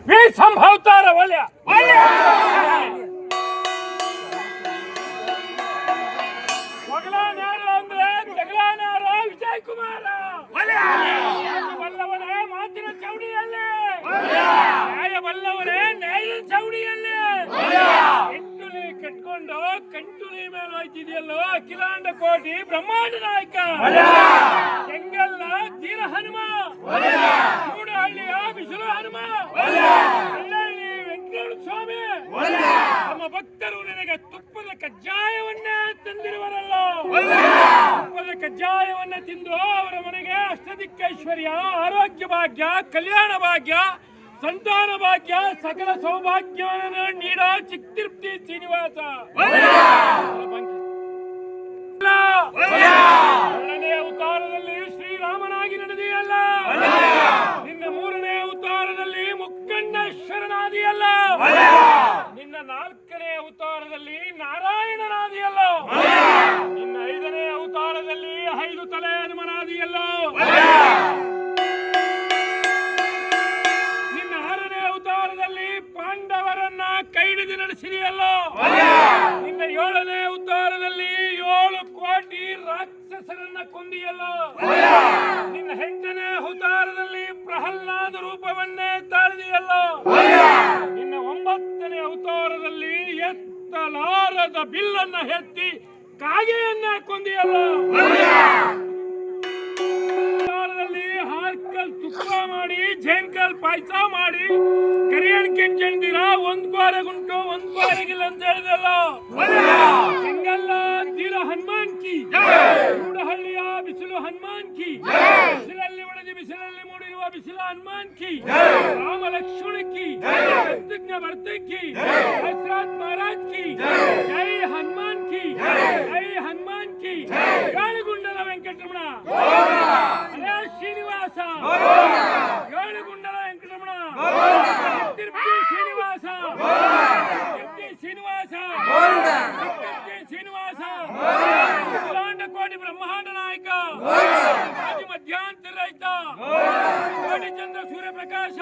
V ಸಂಭಾವತಾರ ಒಳ್ಳೆಯ ಮೊಗಲಾನ್ಯಾರು ಅಂದ್ರೆ ಜಗಳಾನ್ಯಾರ ವಿಜಯ್ ಕುಮಾರ ಬಲ್ಲವರೇ ಮಾತಿನ ಚೌಡಿಯಲ್ಲಿ ನ್ಯಾಯ ಬಲ್ಲವರೇ ನ್ಯಾಯದ ಚೌಡಿಯಲ್ಲಿ ಎಂಟುಲಿ ಕಟ್ಕೊಂಡು ಕಂಟುಲಿ ಮೇಲೆ ಹೋಯ್ತಿದೆಯಲ್ಲೋ ಅಖಿಲಾಂಡ ಕೋಟಿ ಬ್ರಹ್ಮಾಂಡ ನಾಯಕ ಕೆಂಗಲ್ಲ ತೀರ ಹನುಮ ಮೂಡಹಳ್ಳಿಯ ಬಿಸಿಲು ಹನುಮ ಅಲ್ಲಳ್ಳಿ ವೆಂಕಟೇಶ್ವರ ಸ್ವಾಮಿ ನಮ್ಮ ಭಕ್ತರು ನಿನಗೆ ತುಪ್ಪದ ಕಜ್ಜಾಯವನ್ನೇ ತಂದಿರುವರಲ್ಲ. ತುಪ್ಪದ ಕಜ್ಜಾಯವನ್ನ ತಿಂದು ಅವರ ಮನೆಗೆ ಅಷ್ಟದಿಕ್ಕೈಶ್ವರ್ಯ, ಆರೋಗ್ಯ ಭಾಗ್ಯ, ಕಲ್ಯಾಣ ಭಾಗ್ಯ, ಸಂತಾನ ಭಾಗ್ಯ, ಸಕಲ ಸೌಭಾಗ್ಯವನ್ನು ನೀಡೋ ಚಿಕ್ತಿರ್ತಿ ಶ್ರೀನಿವಾಸ. ಎರಡನೇ ಅವತಾರದಲ್ಲಿ ಶ್ರೀರಾಮನಾಗಿ ನಡೆದಿಯಲ್ಲ, ನಿನ್ನ ಮೂರನೇ ಅವತಾರದಲ್ಲಿ ಮುಕ್ಕಣ್ಣೇಶ್ವರನಾದಿಯಲ್ಲ, ನಿನ್ನ ನಾಲ್ಕನೇ ಅವತಾರದಲ್ಲಿ ನಾರಾಯಣನಾದಿಯಲ್ಲ, ನಿನ್ನ ಐದನೇ ಅವತಾರದಲ್ಲಿ 5 ತಲೆ ಹನುಮನಾದಿಯಲ್ಲ, ನಿನ್ನ 6ನೇ ಅವತಾರದಲ್ಲಿ ಪಾಂಡವರನ್ನ ಕೈ ಹಿಡಿದು ನಡೆಸಿದೆಯಲ್ಲ, ನಿನ್ನ 7ನೇ ಅವತಾರದಲ್ಲಿ 7 ಕೋಟಿ ರಾಕ್ಷಸರನ್ನ ಕೊಂದಿಯಲ್ಲ, ನಿನ್ನ 8ನೇ ಅವತಾರದಲ್ಲಿ ಪ್ರಹ್ಲಾದ ರೂಪವನ್ನೇ ತಾಳಿದೆಯಲ್ಲ, ನಿನ್ನ 9ನೇ ಅವತಾರದಲ್ಲಿ ಎತ್ತಲಾರದ ಬಿಲ್ಲನ್ನ ಎತ್ತಿ ಕಾಗೆಯನ್ನ ಕೊಂದಿಯಲ್ಲ, ಹಾರ್ಕಲ್ ತುಪ್ಪ ಮಾಡಿ ಜೇನ್ಕಲ್ ಪಾಯಸ ಮಾಡಿ ಕರಿಯಣ್ಕೆ ಚೆಂದಿರ 1 ಕ್ವಾರೆ ಗುಂಟು 1 ಕ್ವಾರೆಗಿಲ್ಲ ಅಂತ ಹೇಳಿದಲ್ಲ, ಸಿಂಗಲ್ಲ ತೀರ ಹನುಮಾನ್ ಕಿ, ಮೂಡಹಳ್ಳಿಯ ಬಿಸಿಲು ಹನುಮಾನ್ ಕಿ, ಬಿಸಿಲಲ್ಲಿ ಒಡೆದು ಬಿಸಿಲಲ್ಲಿ ಮೂಡಿರುವ ಬಿಸಿಲ ಹನುಮಾನ್ ಕಿ, ರಾಮ ಲಕ್ಷ್ಮಣ ಕಿ, ಪ್ರತಿಜ್ಞ ಭರ್ತ ಕಿ, ದಶರಥ್ ಮಹಾರಾಜ್ ಕಿ, ಜೈ ಹನುಮಾನ್ ಕಿ, ಜೈ ಹನುಮಾನ್ ಕಿ, ಗಾಳಿಗುಂಡಲ ವೆಂಕಟರಮಣ, ಅರೇ ಶ್ರೀನಿವಾಸ, ಗಾಳಿಗುಂಡಲ ವೆಂಕಟರಮಣ, ತಿರುಪತಿ ಶ್ರೀನಿವಾಸ, ತಿರುಪತಿ ಶ್ರೀನಿವಾಸ, ತಿರುಪತಿ ಶ್ರೀನಿವಾಸ, ಅಖಿಲಾಂಡ ಕೋಟಿ ಬ್ರಹ್ಮಾಂಡ ನಾಯಕ, ರಾಜ ಮಧ್ಯಾಂತರ ರಹಿತ, ಕೋಟಿ ಚಂದ್ರ ಸೂರ್ಯಪ್ರಕಾಶ.